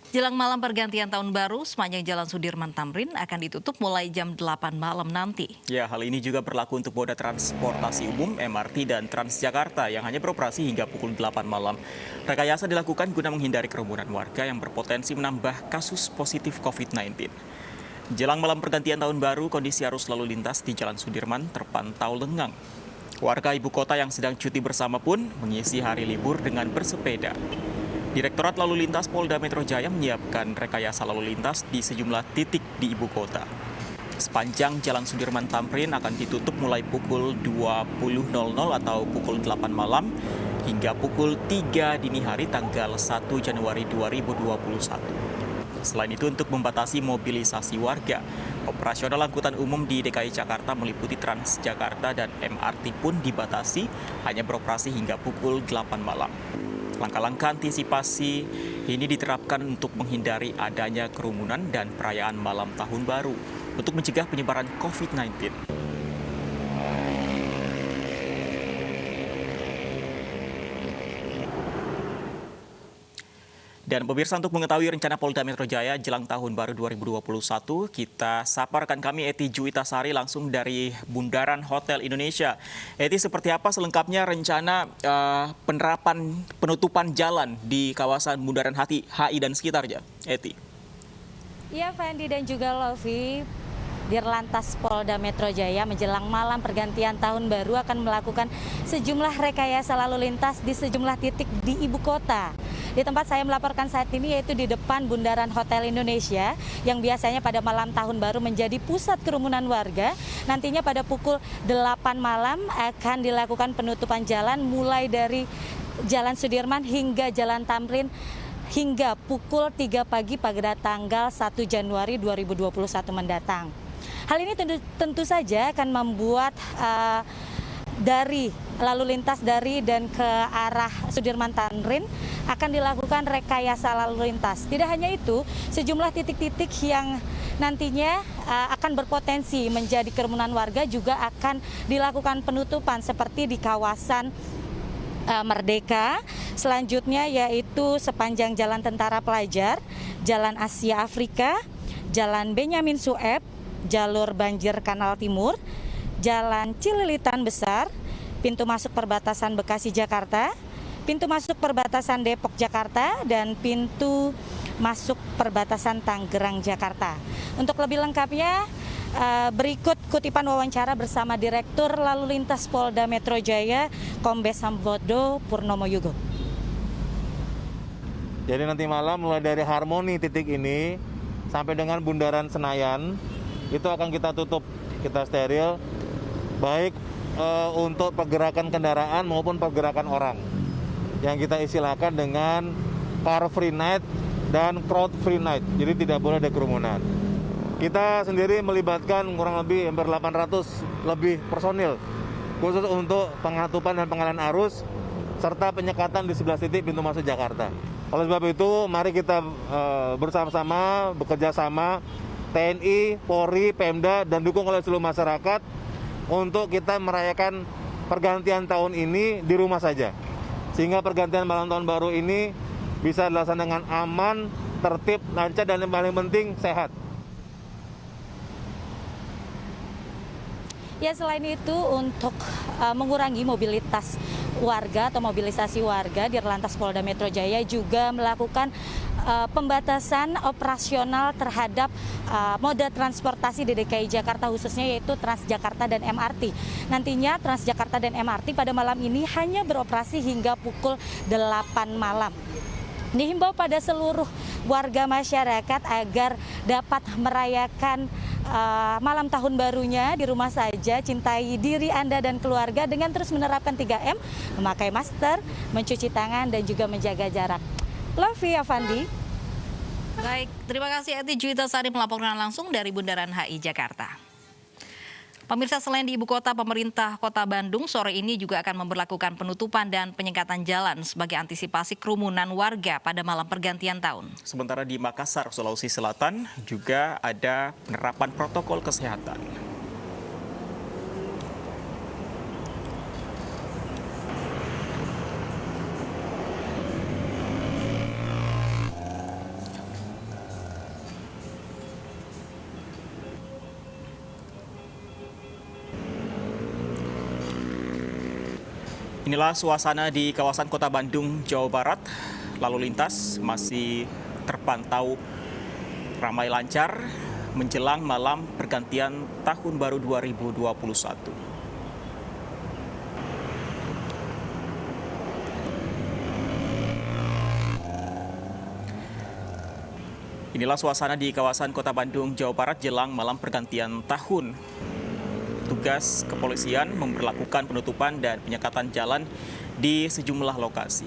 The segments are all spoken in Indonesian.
Jelang malam pergantian tahun baru, sepanjang Jalan Sudirman Tamrin akan ditutup mulai jam 8 malam nanti. Ya, hal ini juga berlaku untuk moda transportasi umum, MRT, dan Transjakarta yang hanya beroperasi hingga pukul 8 malam. Rekayasa dilakukan guna menghindari kerumunan warga yang berpotensi menambah kasus positif COVID-19. Jelang malam pergantian tahun baru, kondisi arus lalu lintas di Jalan Sudirman terpantau lengang. Warga ibu kota yang sedang cuti bersama pun mengisi hari libur dengan bersepeda. Direktorat Lalu Lintas Polda Metro Jaya menyiapkan rekayasa lalu lintas di sejumlah titik di ibu kota. Sepanjang Jalan Sudirman Tamrin akan ditutup mulai pukul 20.00 atau pukul 8 malam hingga pukul 3 dini hari tanggal 1 Januari 2021. Selain itu, untuk membatasi mobilisasi warga, operasional angkutan umum di DKI Jakarta meliputi Transjakarta dan MRT pun dibatasi hanya beroperasi hingga pukul 8 malam. Langkah-langkah antisipasi ini diterapkan untuk menghindari adanya kerumunan dan perayaan malam tahun baru untuk mencegah penyebaran COVID-19. Dan pemirsa, untuk mengetahui rencana Polda Metro Jaya jelang tahun baru 2021, kita sapa rekan kami Eti Juwitasari langsung dari Bundaran Hotel Indonesia. Eti, seperti apa selengkapnya rencana penerapan penutupan jalan di kawasan Bundaran HI dan sekitarnya, Eti? Iya, Fandi dan juga Lovi. Dirlantas Polda Metro Jaya menjelang malam pergantian tahun baru akan melakukan sejumlah rekayasa lalu lintas di sejumlah titik di ibu kota. Di tempat saya melaporkan saat ini yaitu di depan Bundaran Hotel Indonesia yang biasanya pada malam tahun baru menjadi pusat kerumunan warga. Nantinya pada pukul 8 malam akan dilakukan penutupan jalan mulai dari Jalan Sudirman hingga Jalan Tamrin hingga pukul 3 pagi pada tanggal 1 Januari 2021 mendatang. Hal ini tentu saja akan membuat dari lalu lintas dari dan ke arah Sudirman Tamrin akan dilakukan rekayasa lalu lintas. Tidak hanya itu, sejumlah titik-titik yang nantinya akan berpotensi menjadi kerumunan warga juga akan dilakukan penutupan seperti di kawasan Merdeka. Selanjutnya yaitu sepanjang Jalan Tentara Pelajar, Jalan Asia Afrika, Jalan Benyamin Sueb, jalur banjir Kanal Timur, Jalan Cililitan Besar, pintu masuk perbatasan Bekasi Jakarta, pintu masuk perbatasan Depok Jakarta, dan pintu masuk perbatasan Tangerang Jakarta. Untuk lebih lengkapnya, berikut kutipan wawancara bersama Direktur Lalu Lintas Polda Metro Jaya, Kombes Sambodo Purnomo Yugo. Jadi nanti malam mulai dari Harmoni titik ini sampai dengan Bundaran Senayan itu akan kita tutup, kita steril, baik untuk pergerakan kendaraan maupun pergerakan orang. Yang kita istilahkan dengan car free night dan crowd free night, jadi tidak boleh ada kerumunan. Kita sendiri melibatkan kurang lebih hampir 800 lebih personil khusus untuk pengatupan dan pengalihan arus serta penyekatan di 11 titik pintu masuk Jakarta. Oleh sebab itu, mari kita bersama-sama, bekerja sama, TNI, Polri, Pemda, dan dukung oleh seluruh masyarakat untuk kita merayakan pergantian tahun ini di rumah saja. Sehingga pergantian malam tahun baru ini bisa dilaksanakan dengan aman, tertib, lancar, dan yang paling penting sehat. Ya, selain itu untuk mengurangi mobilitas warga atau mobilisasi warga, Dirlantas Polda Metro Jaya juga melakukan pembatasan operasional terhadap moda transportasi di DKI Jakarta khususnya yaitu Transjakarta dan MRT. Nantinya Transjakarta dan MRT pada malam ini hanya beroperasi hingga pukul 8 malam. Dihimbau pada seluruh warga masyarakat agar dapat merayakan malam tahun barunya di rumah saja, cintai diri Anda dan keluarga dengan terus menerapkan 3M, memakai masker, mencuci tangan, dan juga menjaga jarak. Lovi, Avandi. Baik, terima kasih Eti Juwitasari melaporkan langsung dari Bundaran HI Jakarta. Pemirsa, selain di ibu kota, pemerintah Kota Bandung sore ini juga akan memberlakukan penutupan dan penyekatan jalan sebagai antisipasi kerumunan warga pada malam pergantian tahun. Sementara di Makassar, Sulawesi Selatan juga ada penerapan protokol kesehatan. Inilah suasana di kawasan Kota Bandung, Jawa Barat. Lalu lintas masih terpantau ramai lancar menjelang malam pergantian Tahun Baru 2021. Inilah suasana di kawasan Kota Bandung, Jawa Barat jelang malam pergantian tahun. Tugas kepolisian memberlakukan penutupan dan penyekatan jalan di sejumlah lokasi.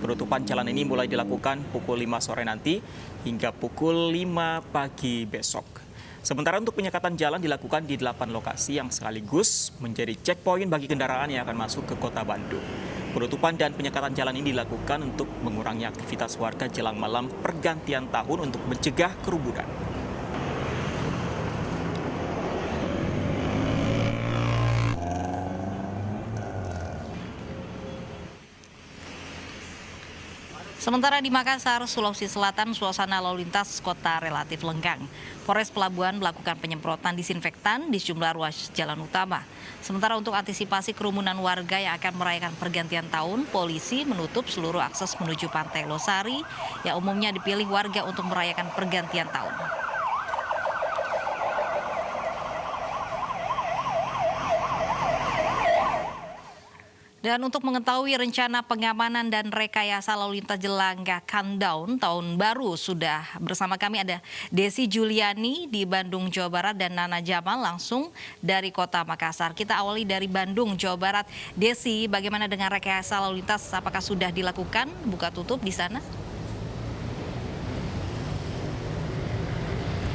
Penutupan jalan ini mulai dilakukan pukul 5 sore nanti hingga pukul 5 pagi besok. Sementara untuk penyekatan jalan dilakukan di 8 lokasi yang sekaligus menjadi checkpoint bagi kendaraan yang akan masuk ke Kota Bandung. Penutupan dan penyekatan jalan ini dilakukan untuk mengurangi aktivitas warga jelang malam pergantian tahun untuk mencegah kerumunan. Sementara di Makassar, Sulawesi Selatan, suasana lalu lintas kota relatif lenggang. Polres Pelabuhan melakukan penyemprotan disinfektan di sejumlah ruas jalan utama. Sementara untuk antisipasi kerumunan warga yang akan merayakan pergantian tahun, polisi menutup seluruh akses menuju Pantai Losari yang umumnya dipilih warga untuk merayakan pergantian tahun. Dan untuk mengetahui rencana pengamanan dan rekayasa lalu lintas jelang countdown tahun baru, sudah bersama kami ada Desi Juliani di Bandung, Jawa Barat, dan Nana Jamal langsung dari Kota Makassar. Kita awali dari Bandung, Jawa Barat. Desi, bagaimana dengan rekayasa lalu lintas? Apakah sudah dilakukan buka tutup di sana?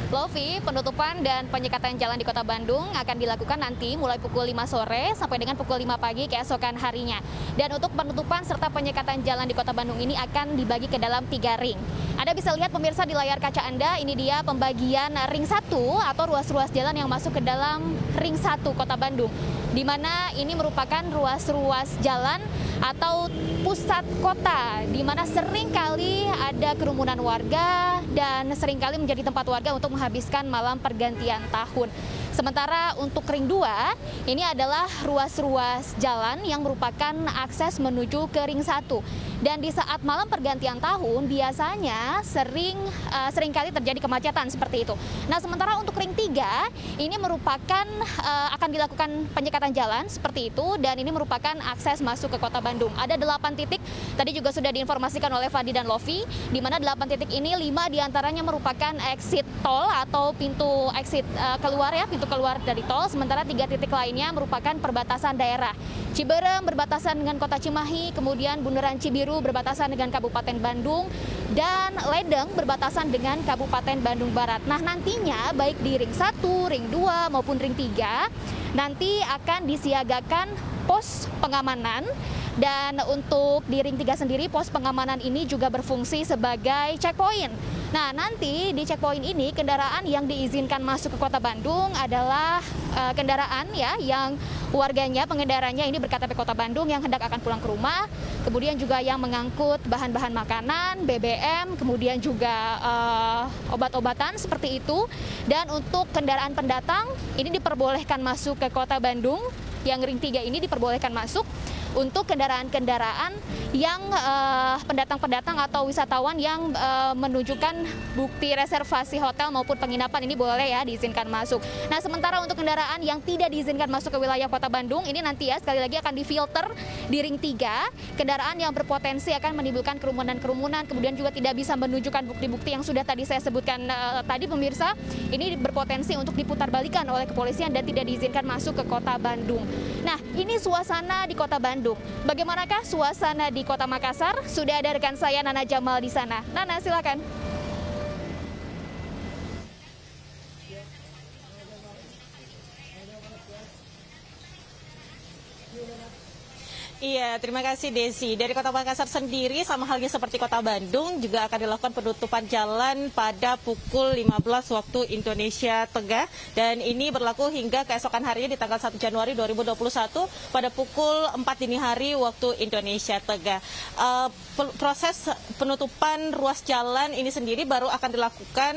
Lovi, penutupan dan penyekatan jalan di Kota Bandung akan dilakukan nanti mulai pukul 5 sore sampai dengan pukul 5 pagi keesokan harinya. Dan untuk penutupan serta penyekatan jalan di Kota Bandung ini akan dibagi ke dalam 3 ring. Anda bisa lihat pemirsa di layar kaca Anda, ini dia pembagian ring 1 atau ruas-ruas jalan yang masuk ke dalam ring 1 Kota Bandung. Di mana ini merupakan ruas-ruas jalan atau pusat kota, di mana seringkali ada kerumunan warga dan seringkali menjadi tempat warga untuk menghabiskan malam pergantian tahun. Sementara untuk ring 2, ini adalah ruas-ruas jalan yang merupakan akses menuju ke ring 1. Dan di saat malam pergantian tahun biasanya seringkali terjadi kemacetan seperti itu. Nah, sementara untuk ring 3, ini merupakan akan dilakukan penyekatan jalan seperti itu, dan ini merupakan akses masuk ke Kota Bandung. Ada 8 titik, tadi juga sudah diinformasikan oleh Fadi dan Lovi, di mana 8 titik ini 5 diantaranya merupakan exit tol atau pintu exit keluar ya, pintu keluar dari tol, sementara 3 titik lainnya merupakan perbatasan daerah. Ciberem berbatasan dengan Kota Cimahi, kemudian Bundaran Cibiru berbatasan dengan Kabupaten Bandung, dan Ledeng berbatasan dengan Kabupaten Bandung Barat. Nah, nantinya baik di ring 1, ring 2 maupun ring 3 nanti akan disiagakan pos pengamanan. Dan untuk di ring 3 sendiri, pos pengamanan ini juga berfungsi sebagai checkpoint. Nah, nanti di checkpoint ini kendaraan yang diizinkan masuk ke Kota Bandung adalah kendaraan ya yang warganya, pengendaranya ini berKTP Kota Bandung yang hendak akan pulang ke rumah, kemudian juga yang mengangkut bahan-bahan makanan, BBM, kemudian juga obat-obatan seperti itu. Dan untuk kendaraan pendatang ini diperbolehkan masuk ke Kota Bandung, yang ring 3 ini diperbolehkan masuk. Untuk kendaraan-kendaraan yang pendatang-pendatang atau wisatawan yang menunjukkan bukti reservasi hotel maupun penginapan, ini boleh ya diizinkan masuk. Nah, sementara untuk kendaraan yang tidak diizinkan masuk ke wilayah Kota Bandung, ini nanti ya sekali lagi akan difilter di ring 3. Kendaraan yang berpotensi akan menimbulkan kerumunan-kerumunan, kemudian juga tidak bisa menunjukkan bukti-bukti yang sudah tadi saya sebutkan tadi pemirsa, ini berpotensi untuk diputarbalikan oleh kepolisian dan tidak diizinkan masuk ke Kota Bandung. Nah, ini suasana di Kota Bandung. Bagaimanakah suasana di Kota Makassar? Sudah ada rekan saya Nana Jamal di sana. Nana, silakan. Iya, terima kasih Desi. Dari Kota Makassar sendiri, sama halnya seperti Kota Bandung, juga akan dilakukan penutupan jalan pada pukul 15 waktu Indonesia Tengah. Dan ini berlaku hingga keesokan harinya di tanggal 1 Januari 2021 pada pukul 4 dini hari waktu Indonesia Tengah. Proses penutupan ruas jalan ini sendiri baru akan dilakukan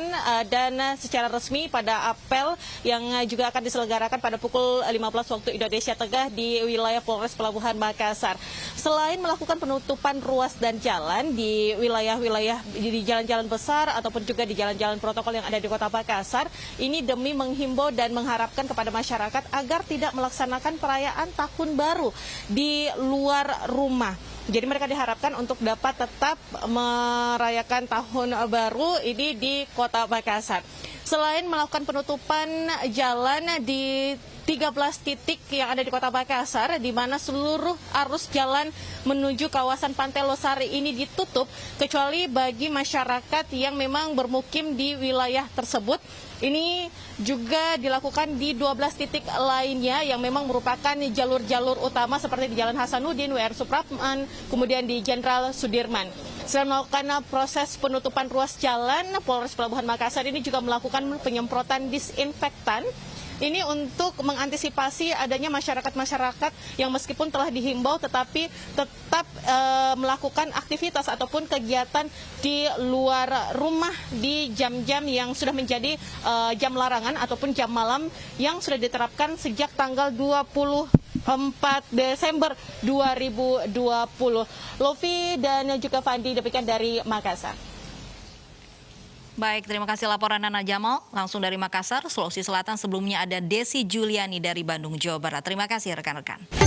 dan secara resmi pada apel yang juga akan diselenggarakan pada pukul 15 waktu Indonesia Tengah di wilayah Polres Pelabuhan Makassar. Makassar. Selain melakukan penutupan ruas dan jalan di wilayah-wilayah di jalan-jalan besar ataupun juga di jalan-jalan protokol yang ada di Kota Makassar, ini demi menghimbau dan mengharapkan kepada masyarakat agar tidak melaksanakan perayaan Tahun Baru di luar rumah. Jadi mereka diharapkan untuk dapat tetap merayakan Tahun Baru ini di Kota Makassar. Selain melakukan penutupan jalan di 13 titik yang ada di Kota Makassar, di mana seluruh arus jalan menuju kawasan Pantai Losari ini ditutup, kecuali bagi masyarakat yang memang bermukim di wilayah tersebut. Ini juga dilakukan di 12 titik lainnya yang memang merupakan jalur-jalur utama seperti di Jalan Hasanuddin, WR Supratman, kemudian di Jenderal Sudirman. Selain melakukan proses penutupan ruas jalan, Polres Pelabuhan Makassar ini juga melakukan penyemprotan disinfektan. Ini untuk mengantisipasi adanya masyarakat-masyarakat yang meskipun telah dihimbau tetapi tetap melakukan aktivitas ataupun kegiatan di luar rumah di jam-jam yang sudah menjadi jam larangan ataupun jam malam yang sudah diterapkan sejak tanggal 24 Desember 2020. Lofi dan juga Fandi, demikian dari Makassar. Baik, terima kasih laporan Nana Jamal langsung dari Makassar, Sulawesi Selatan. Sebelumnya ada Desi Juliani dari Bandung, Jawa Barat. Terima kasih rekan-rekan.